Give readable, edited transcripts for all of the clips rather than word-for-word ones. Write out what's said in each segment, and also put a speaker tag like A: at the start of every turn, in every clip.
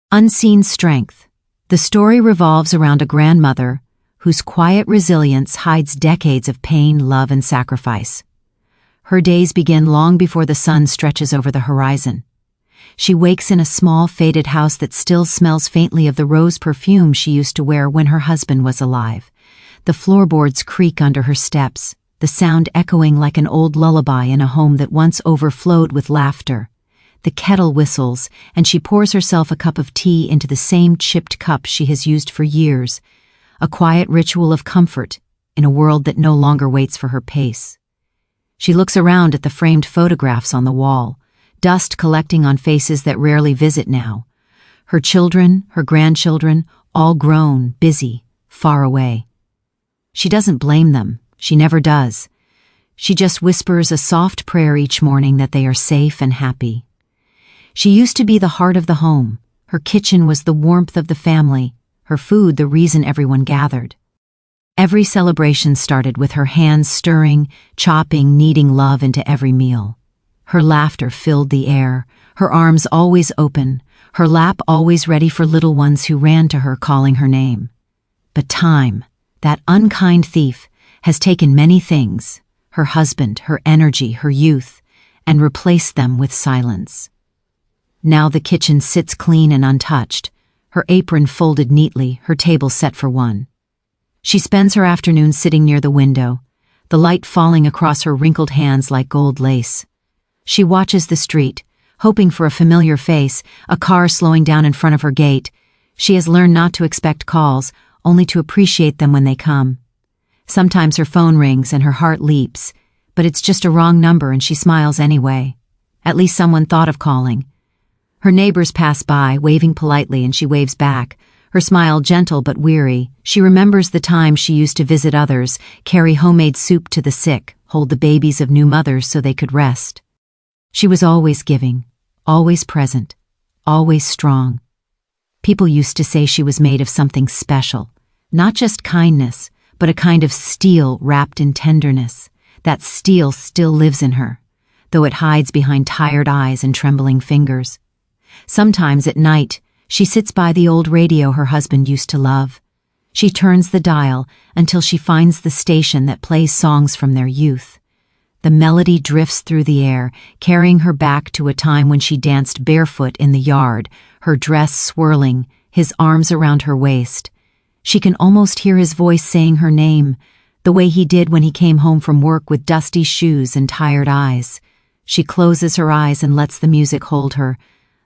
A: Unseen strength. The story revolves around a grandmother whose quiet resilience hides decades of pain, love, and sacrifice. Her days begin long before the sun stretches over the horizon. She wakes in a small, faded house that still smells faintly of the rose perfume she used to wear when her husband was alive. The floorboards creak under her steps, the sound echoing like an old lullaby in a home that once overflowed with laughter. The kettle whistles, and she pours herself a cup of tea into the same chipped cup she has used for years, a quiet ritual of comfort in a world that no longer waits for her pace. She looks around at the framed photographs on the wall, dust collecting on faces that rarely visit now. Her children, her grandchildren, all grown, busy, far away. She doesn't blame them. She never does. She just whispers a soft prayer each morning that they are safe and happy. She used to be the heart of the home. Her kitchen was the warmth of the family, her food the reason everyone gathered. Every celebration started with her hands stirring, chopping, kneading love into every meal. Her laughter filled the air, her arms always open, her lap always ready for little ones who ran to her calling her name. But time, that unkind thief, has taken many things, her husband, her energy, her youth, and replaced them with silence. Now the kitchen sits clean and untouched, her apron folded neatly, her table set for one. She spends her afternoons sitting near the window, the light falling across her wrinkled hands like gold lace. She watches the street, hoping for a familiar face, a car slowing down in front of her gate. She has learned not to expect calls, only to appreciate them when they come. Sometimes her phone rings and her heart leaps, but it's just a wrong number and she smiles anyway. At least someone thought of calling. Her neighbors pass by, waving politely, and she waves back, her smile gentle but weary. She remembers the time she used to visit others, carry homemade soup to the sick, hold the babies of new mothers so they could rest. She was always giving, always present, always strong. People used to say she was made of something special, not just kindness, but a kind of steel wrapped in tenderness. That steel still lives in her, though it hides behind tired eyes and trembling fingers. Sometimes at night, she sits by the old radio her husband used to love. She turns the dial until she finds the station that plays songs from their youth. The melody drifts through the air, carrying her back to a time when she danced barefoot in the yard, her dress swirling, his arms around her waist. She can almost hear his voice saying her name, the way he did when he came home from work with dusty shoes and tired eyes. She closes her eyes and lets the music hold her,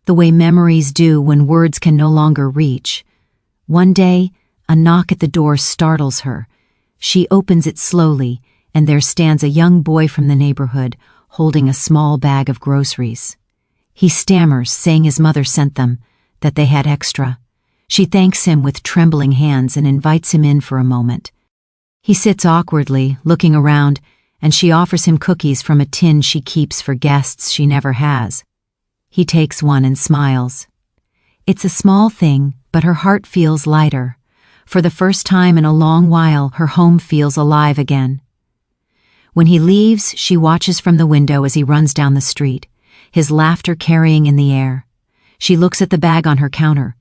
A: the way memories do when words can no longer reach. One day, a knock at the door startles her. She opens it slowly, and there stands a young boy from the neighborhood, holding a small bag of groceries. He stammers, saying his mother sent them, that they had extra. She thanks him with trembling hands and invites him in for a moment. He sits awkwardly, looking around, and she offers him cookies from a tin she keeps for guests she never has. He takes one and smiles. It's a small thing, but her heart feels lighter. For the first time in a long while, her home feels alive again. When he leaves, she watches from the window as he runs down the street, his laughter carrying in the air. She looks at the bag on her counter,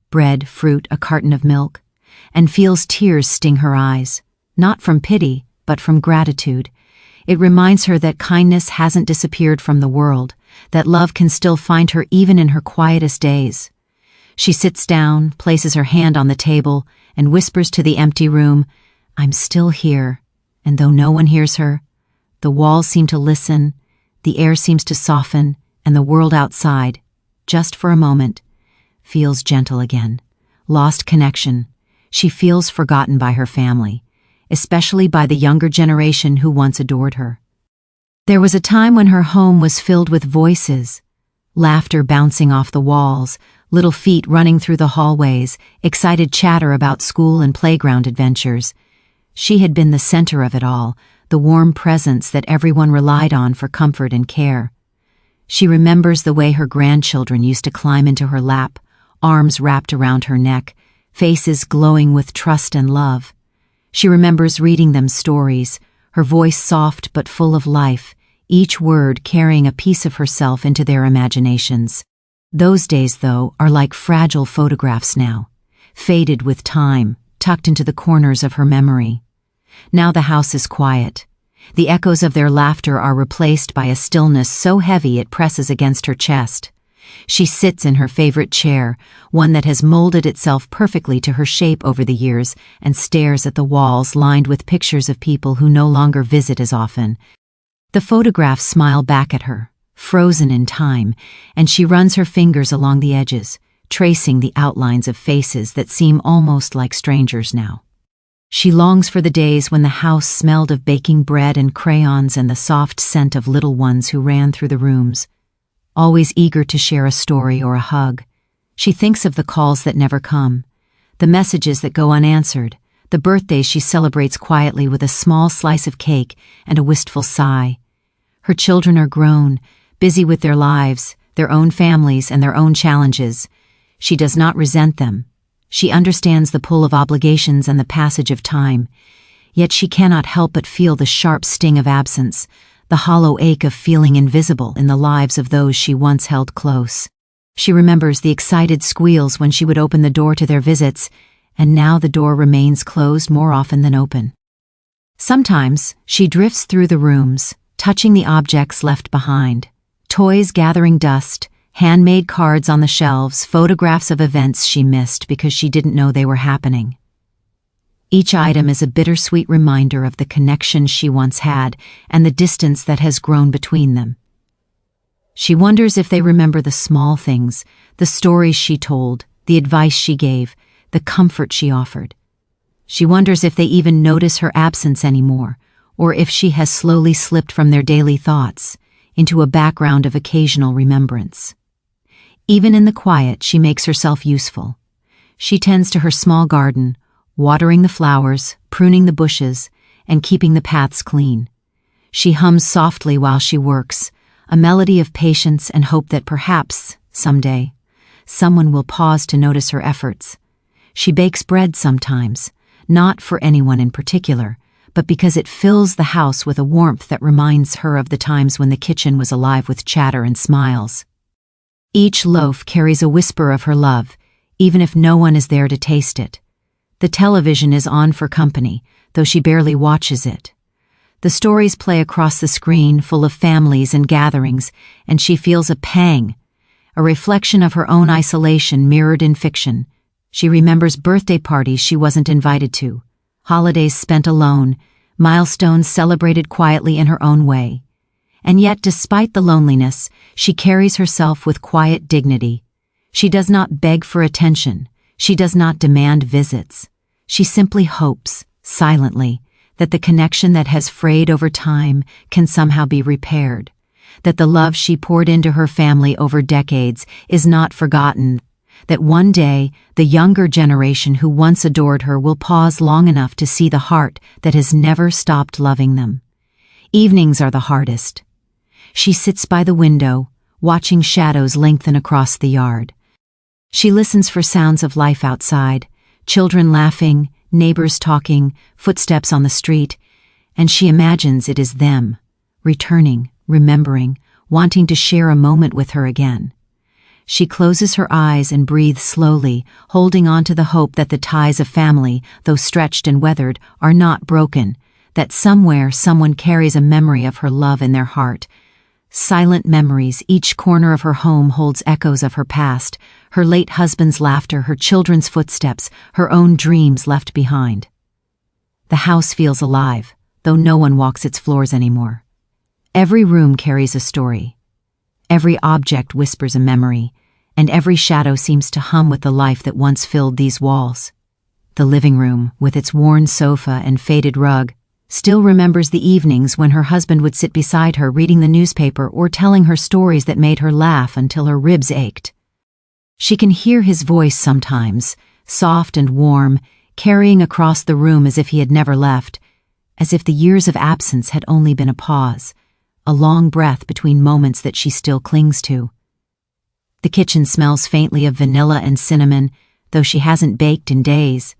A: bread, fruit, a carton of milk, and feels tears sting her eyes, not from pity, but from gratitude. It reminds her that kindness hasn't disappeared from the world, that love can still find her even in her quietest days. She sits down, places her hand on the table, and whispers to the empty room, "I'm still here." And though no one hears her, the walls seem to listen, the air seems to soften, and the world outside, just for a moment, feels gentle again. Lost connection. She feels forgotten by her family, especially by the younger generation who once adored her. There was a time when her home was filled with voices, laughter bouncing off the walls, little feet running through the hallways, excited chatter about school and playground adventures. She had been the center of it all, the warm presence that everyone relied on for comfort and care. She remembers the way her grandchildren used to climb into her lap, arms wrapped around her neck, faces glowing with trust and love. She remembers reading them stories, her voice soft but full of life, each word carrying a piece of herself into their imaginations. Those days, though, are like fragile photographs now, faded with time, tucked into the corners of her memory. Now the house is quiet. The echoes of their laughter are replaced by a stillness so heavy it presses against her chest. She sits in her favorite chair, one that has molded itself perfectly to her shape over the years, and stares at the walls lined with pictures of people who no longer visit as often. The photographs smile back at her, frozen in time, and she runs her fingers along the edges, tracing the outlines of faces that seem almost like strangers now. She longs for the days when the house smelled of baking bread and crayons and the soft scent of little ones who ran through the rooms, always eager to share a story or a hug. She thinks of the calls that never come, the messages that go unanswered, the birthdays she celebrates quietly with a small slice of cake and a wistful sigh. Her children are grown, busy with their lives, their own families, and their own challenges. She does not resent them. She understands the pull of obligations and the passage of time, yet she cannot help but feel the sharp sting of absence, the hollow ache of feeling invisible in the lives of those she once held close. She remembers the excited squeals when she would open the door to their visits, and now the door remains closed more often than open. Sometimes she drifts through the rooms, touching the objects left behind. Toys gathering dust, handmade cards on the shelves, photographs of events she missed because she didn't know they were happening. Each item is a bittersweet reminder of the connection she once had and the distance that has grown between them. She wonders if they remember the small things, the stories she told, the advice she gave, the comfort she offered. She wonders if they even notice her absence anymore, or if she has slowly slipped from their daily thoughts into a background of occasional remembrance. Even in the quiet, she makes herself useful. She tends to her small garden, watering the flowers, pruning the bushes, and keeping the paths clean. She hums softly while she works, a melody of patience and hope that perhaps, someday, someone will pause to notice her efforts. She bakes bread sometimes, not for anyone in particular, but because it fills the house with a warmth that reminds her of the times when the kitchen was alive with chatter and smiles. Each loaf carries a whisper of her love, even if no one is there to taste it. The television is on for company, though she barely watches it. The stories play across the screen, full of families and gatherings, and she feels a pang, a reflection of her own isolation mirrored in fiction. She remembers birthday parties she wasn't invited to, holidays spent alone, milestones celebrated quietly in her own way. And yet, despite the loneliness, she carries herself with quiet dignity. She does not beg for attention. She does not demand visits. She simply hopes, silently, that the connection that has frayed over time can somehow be repaired, that the love she poured into her family over decades is not forgotten, that one day the younger generation who once adored her will pause long enough to see the heart that has never stopped loving them. Evenings are the hardest. She sits by the window, watching shadows lengthen across the yard. She listens for sounds of life outside, children laughing, neighbors talking, footsteps on the street, and she imagines it is them, returning, remembering, wanting to share a moment with her again. She closes her eyes and breathes slowly, holding on to the hope that the ties of family, though stretched and weathered, are not broken, that somewhere someone carries a memory of her love in their heart. Silent memories, each corner of her home holds echoes of her past, her late husband's laughter, her children's footsteps, her own dreams left behind. The house feels alive, though no one walks its floors anymore. Every room carries a story. Every object whispers a memory, and every shadow seems to hum with the life that once filled these walls. The living room, with its worn sofa and faded rug, still remembers the evenings when her husband would sit beside her reading the newspaper or telling her stories that made her laugh until her ribs ached. She can hear his voice sometimes, soft and warm, carrying across the room as if he had never left, as if the years of absence had only been a pause, a long breath between moments that she still clings to. The kitchen smells faintly of vanilla and cinnamon, though she hasn't baked in days.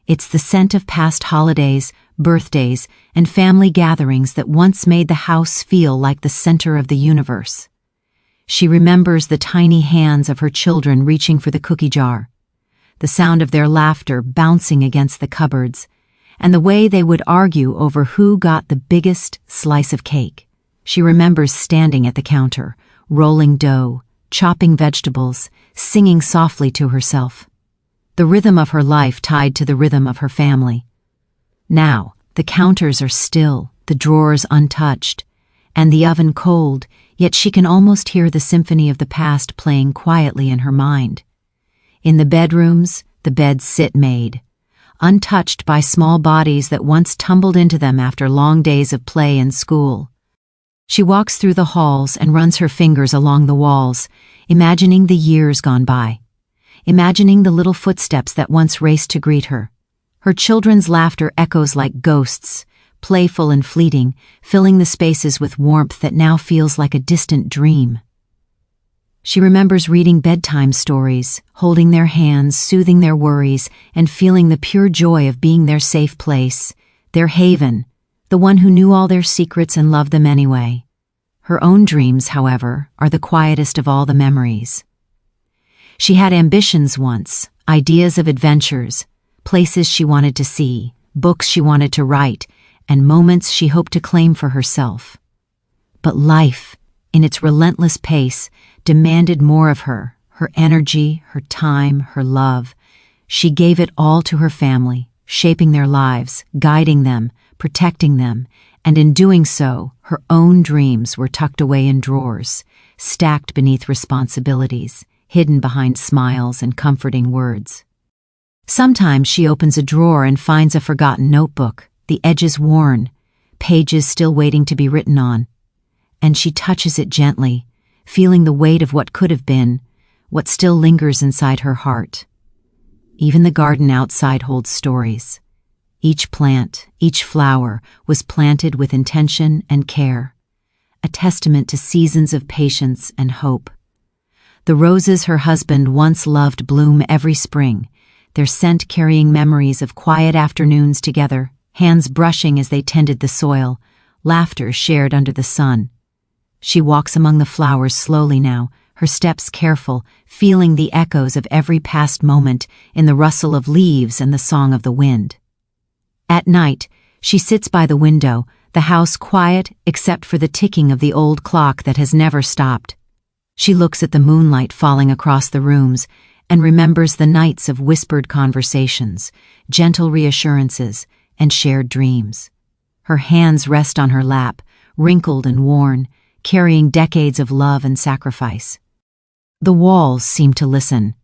A: It's the scent of past holidays, birthdays, and family gatherings that once made the house feel like the center of the universe. She remembers the tiny hands of her children reaching for the cookie jar, the sound of their laughter bouncing against the cupboards, and the way they would argue over who got the biggest slice of cake. She remembers standing at the counter, rolling dough, chopping vegetables, singing softly to herself. The rhythm of her life tied to the rhythm of her family. Now, the counters are still, the drawers untouched, and the oven cold, yet she can almost hear the symphony of the past playing quietly in her mind. In the bedrooms, the beds sit made, untouched by small bodies that once tumbled into them after long days of play and school. She walks through the halls and runs her fingers along the walls, imagining the years gone by, imagining the little footsteps that once raced to greet her. Her children's laughter echoes like ghosts, playful and fleeting, filling the spaces with warmth that now feels like a distant dream. She remembers reading bedtime stories, holding their hands, soothing their worries, and feeling the pure joy of being their safe place, their haven, the one who knew all their secrets and loved them anyway. Her own dreams, however, are the quietest of all the memories. She had ambitions once, ideas of adventures, places she wanted to see, books she wanted to write, and moments she hoped to claim for herself. But life, in its relentless pace, demanded more of her, her energy, her time, her love. She gave it all to her family, shaping their lives, guiding them, protecting them, and in doing so, her own dreams were tucked away in drawers, stacked beneath responsibilities, hidden behind smiles and comforting words. Sometimes she opens a drawer and finds a forgotten notebook, the edges worn, pages still waiting to be written on. And she touches it gently, feeling the weight of what could have been, what still lingers inside her heart. Even the garden outside holds stories. Each plant, each flower was planted with intention and care, a testament to seasons of patience and hope. The roses her husband once loved bloom every spring, their scent carrying memories of quiet afternoons together, hands brushing as they tended the soil, laughter shared under the sun. She walks among the flowers slowly now, her steps careful, feeling the echoes of every past moment in the rustle of leaves and the song of the wind. At night, she sits by the window, the house quiet except for the ticking of the old clock that has never stopped. She looks at the moonlight falling across the rooms and remembers the nights of whispered conversations, gentle reassurances, and shared dreams. Her hands rest on her lap, wrinkled and worn, carrying decades of love and sacrifice. The walls seem to listen,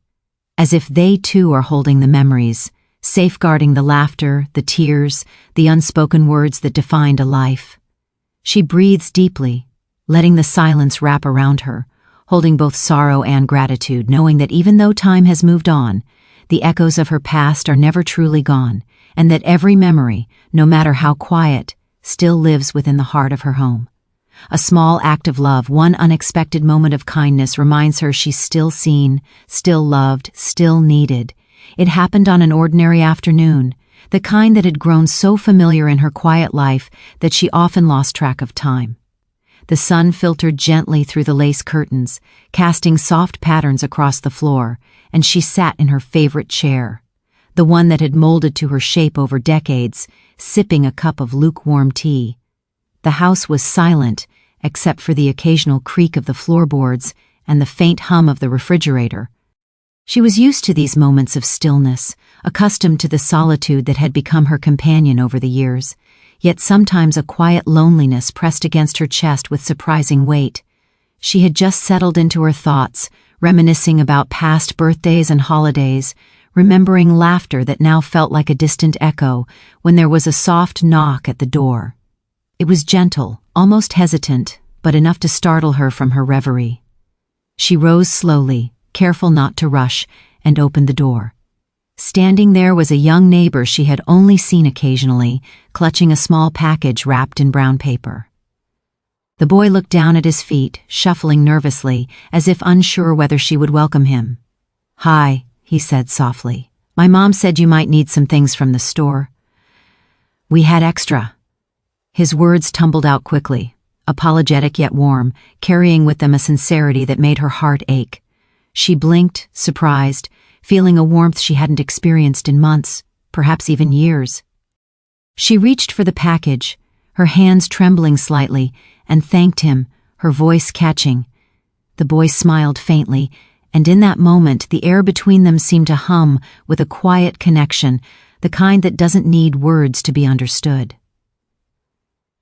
A: as if they too are holding the memories, safeguarding the laughter, the tears, the unspoken words that defined a life. She breathes deeply, letting the silence wrap around her, holding both sorrow and gratitude, knowing that even though time has moved on, the echoes of her past are never truly gone, and that every memory, no matter how quiet, still lives within the heart of her home. A small act of love, one unexpected moment of kindness reminds her she's still seen, still loved, still needed. It happened on an ordinary afternoon, the kind that had grown so familiar in her quiet life that she often lost track of time. The sun filtered gently through the lace curtains, casting soft patterns across the floor, and she sat in her favorite chair, the one that had molded to her shape over decades, sipping a cup of lukewarm tea. The house was silent, except for the occasional creak of the floorboards and the faint hum of the refrigerator. She was used to these moments of stillness, accustomed to the solitude that had become her companion over the years, yet sometimes a quiet loneliness pressed against her chest with surprising weight. She had just settled into her thoughts, reminiscing about past birthdays and holidays, remembering laughter that now felt like a distant echo, when there was a soft knock at the door. It was gentle, almost hesitant, but enough to startle her from her reverie. She rose slowly, careful not to rush, and opened the door. Standing there was a young neighbor she had only seen occasionally, clutching a small package wrapped in brown paper. The boy looked down at his feet, shuffling nervously, as if unsure whether she would welcome him. "Hi," he said softly. "My mom said you might need some things from the store. We had extra." His words tumbled out quickly. apologetic yet warm, carrying with them a sincerity that made her heart ache. She blinked, surprised, feeling a warmth she hadn't experienced in months, perhaps even years. She reached for the package, her hands trembling slightly, and thanked him, her voice catching. The boy smiled faintly, and in that moment the air between them seemed to hum with a quiet connection, the kind that doesn't need words to be understood.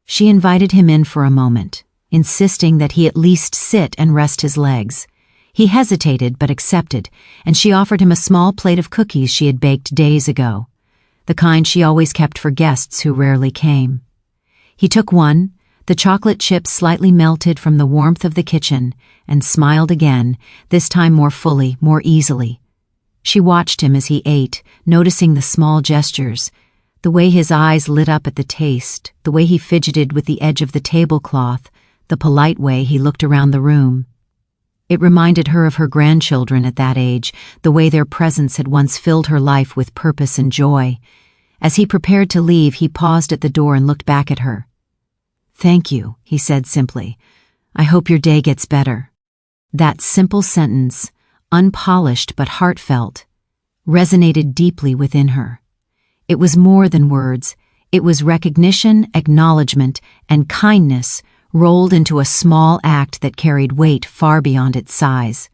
A: She invited him in for a moment, insisting that he at least sit and rest his legs. He hesitated but accepted, and she offered him a small plate of cookies she had baked days ago, the kind she always kept for guests who rarely came. He took one, the chocolate chips slightly melted from the warmth of the kitchen, and smiled again, this time more fully, more easily. She watched him as he ate, noticing the small gestures, the way his eyes lit up at the taste, the way he fidgeted with the edge of the tablecloth, the polite way he looked around the room. It reminded her of her grandchildren at that age, the way their presence had once filled her life with purpose and joy. As he prepared to leave, he paused at the door and looked back at her. "Thank you," he said simply. "I hope your day gets better." That simple sentence, unpolished but heartfelt, resonated deeply within her. It was more than words. It was recognition, acknowledgement, and kindness rolled into a small act that carried weight far beyond its size.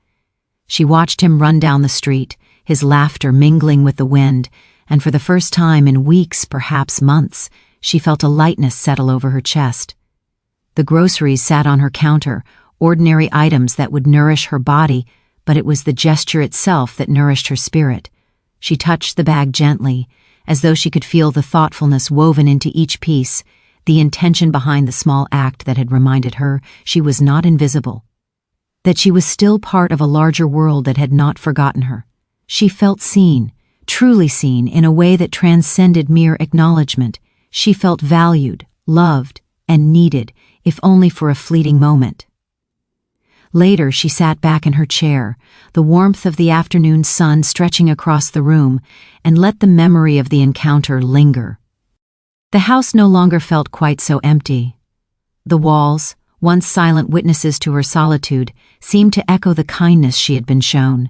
A: She watched him run down the street, his laughter mingling with the wind, and for the first time in weeks, perhaps months, she felt a lightness settle over her chest. The groceries sat on her counter, ordinary items that would nourish her body, but it was the gesture itself that nourished her spirit. She touched the bag gently, as though she could feel the thoughtfulness woven into each piece, the intention behind the small act that had reminded her she was not invisible, that she was still part of a larger world that had not forgotten her. She felt seen, truly seen, in a way that transcended mere acknowledgement. She felt valued, loved, and needed, if only for a fleeting moment. Later, she sat back in her chair, the warmth of the afternoon sun stretching across the room, and let the memory of the encounter linger. The house no longer felt quite so empty. The walls, once silent witnesses to her solitude, seemed to echo the kindness she had been shown.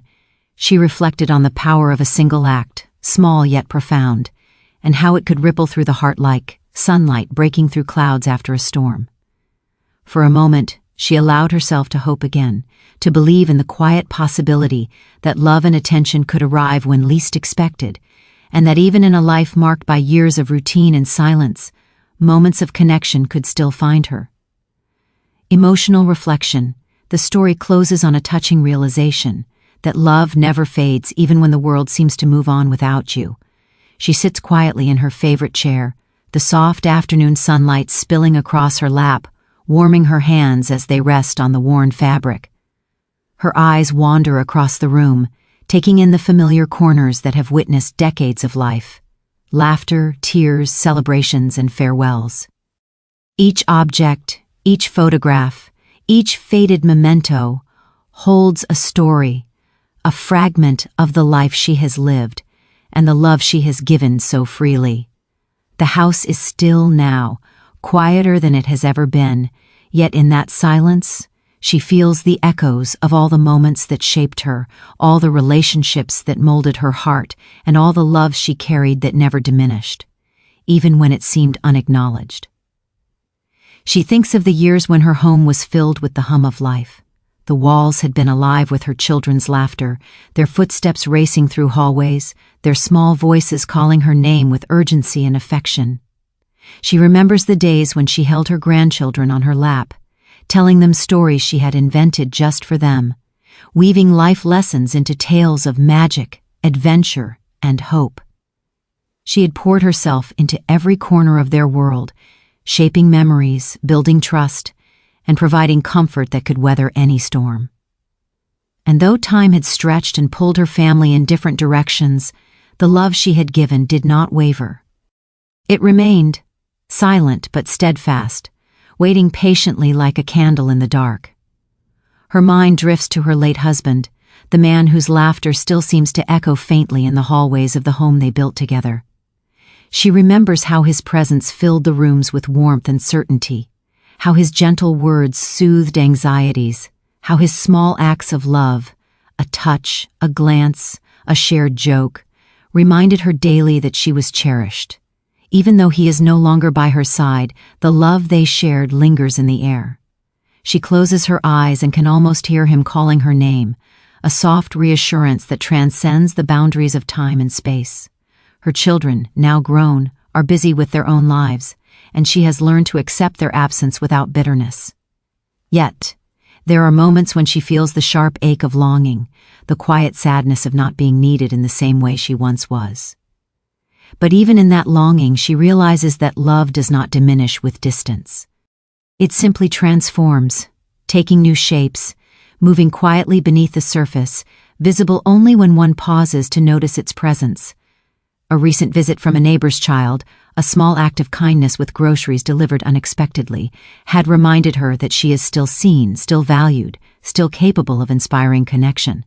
A: She reflected on the power of a single act, small yet profound, and how it could ripple through the heart like sunlight breaking through clouds after a storm. For a moment, she allowed herself to hope again, to believe in the quiet possibility that love and attention could arrive when least expected, and that even in a life marked by years of routine and silence, moments of connection could still find her. Emotional reflection. The story closes on a touching realization that love never fades even when the world seems to move on without you. She sits quietly in her favorite chair, the soft afternoon sunlight spilling across her lap, warming her hands as they rest on the worn fabric. Her eyes wander across the room, taking in the familiar corners that have witnessed decades of life. Laughter, tears, celebrations, and farewells. Each object, each photograph, each faded memento holds a story, a fragment of the life she has lived and the love she has given so freely. The house is still now, quieter than it has ever been, yet in that silence, she feels the echoes of all the moments that shaped her, all the relationships that molded her heart, and all the love she carried that never diminished, even when it seemed unacknowledged. She thinks of the years when her home was filled with the hum of life. The walls had been alive with her children's laughter, their footsteps racing through hallways, their small voices calling her name with urgency and affection. She remembers the days when she held her grandchildren on her lap, telling them stories she had invented just for them, weaving life lessons into tales of magic, adventure, and hope. She had poured herself into every corner of their world, shaping memories, building trust, and providing comfort that could weather any storm. And though time had stretched and pulled her family in different directions, the love she had given did not waver. It remained, silent but steadfast, waiting patiently like a candle in the dark. Her mind drifts to her late husband, the man whose laughter still seems to echo faintly in the hallways of the home they built together. She remembers how his presence filled the rooms with warmth and certainty, how his gentle words soothed anxieties, how his small acts of love, a touch, a glance, a shared joke, reminded her daily that she was cherished. Even though he is no longer by her side, the love they shared lingers in the air. She closes her eyes and can almost hear him calling her name, a soft reassurance that transcends the boundaries of time and space. Her children, now grown, are busy with their own lives, and she has learned to accept their absence without bitterness. Yet, there are moments when she feels the sharp ache of longing, the quiet sadness of not being needed in the same way she once was. But even in that longing, she realizes that love does not diminish with distance. It simply transforms, taking new shapes, moving quietly beneath the surface, visible only when one pauses to notice its presence. A recent visit from a neighbor's child, a small act of kindness with groceries delivered unexpectedly, had reminded her that she is still seen, still valued, still capable of inspiring connection.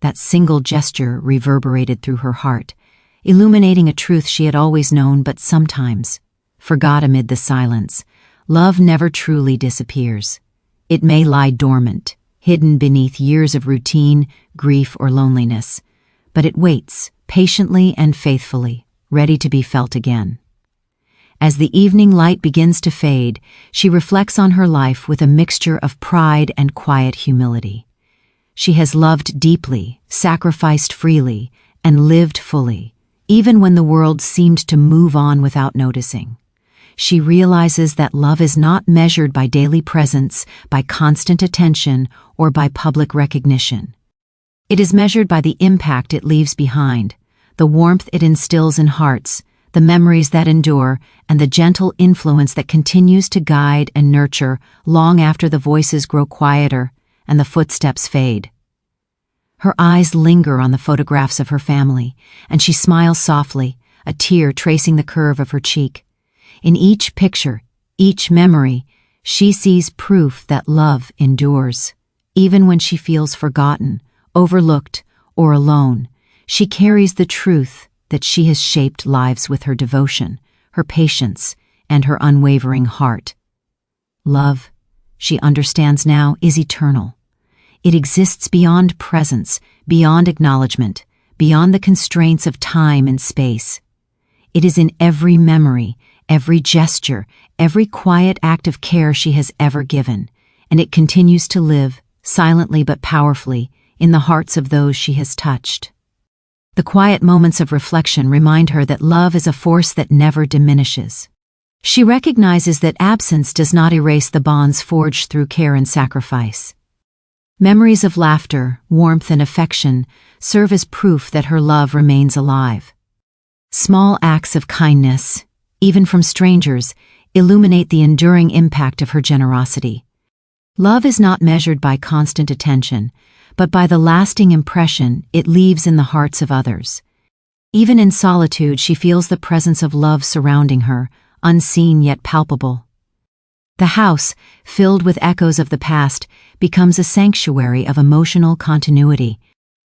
A: That single gesture reverberated through her heart, illuminating a truth she had always known but sometimes forgot amid the silence. Love never truly disappears. It may lie dormant, hidden beneath years of routine, grief, or loneliness, but it waits, patiently and faithfully, ready to be felt again. As the evening light begins to fade, she reflects on her life with a mixture of pride and quiet humility. She has loved deeply, sacrificed freely, and lived fully, even when the world seemed to move on without noticing. She realizes that love is not measured by daily presence, by constant attention, or by public recognition. It is measured by the impact it leaves behind, the warmth it instills in hearts, the memories that endure, and the gentle influence that continues to guide and nurture long after the voices grow quieter and the footsteps fade. Her eyes linger on the photographs of her family, and she smiles softly, a tear tracing the curve of her cheek. In each picture, each memory, she sees proof that love endures. Even when she feels forgotten, overlooked, or alone, she carries the truth that she has shaped lives with her devotion, her patience, and her unwavering heart. Love, she understands now, is eternal. It exists beyond presence, beyond acknowledgement, beyond the constraints of time and space. It is in every memory, every gesture, every quiet act of care she has ever given, and it continues to live, silently but powerfully, in the hearts of those she has touched. The quiet moments of reflection remind her that love is a force that never diminishes. She recognizes that absence does not erase the bonds forged through care and sacrifice. Memories of laughter, warmth, and affection serve as proof that her love remains alive. Small acts of kindness, even from strangers, illuminate the enduring impact of her generosity. Love is not measured by constant attention, but by the lasting impression it leaves in the hearts of others. Even in solitude, she feels the presence of love surrounding her, unseen yet palpable. The house, filled with echoes of the past, becomes a sanctuary of emotional continuity.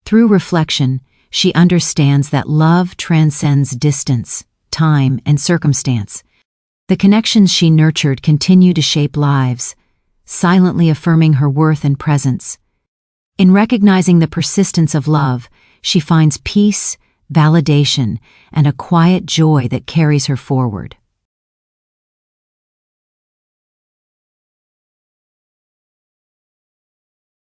A: Through reflection, she understands that love transcends distance, time, and circumstance. The connections she nurtured continue to shape lives, silently affirming her worth and presence. In recognizing the persistence of love, she finds peace, validation, and a quiet joy that carries her forward.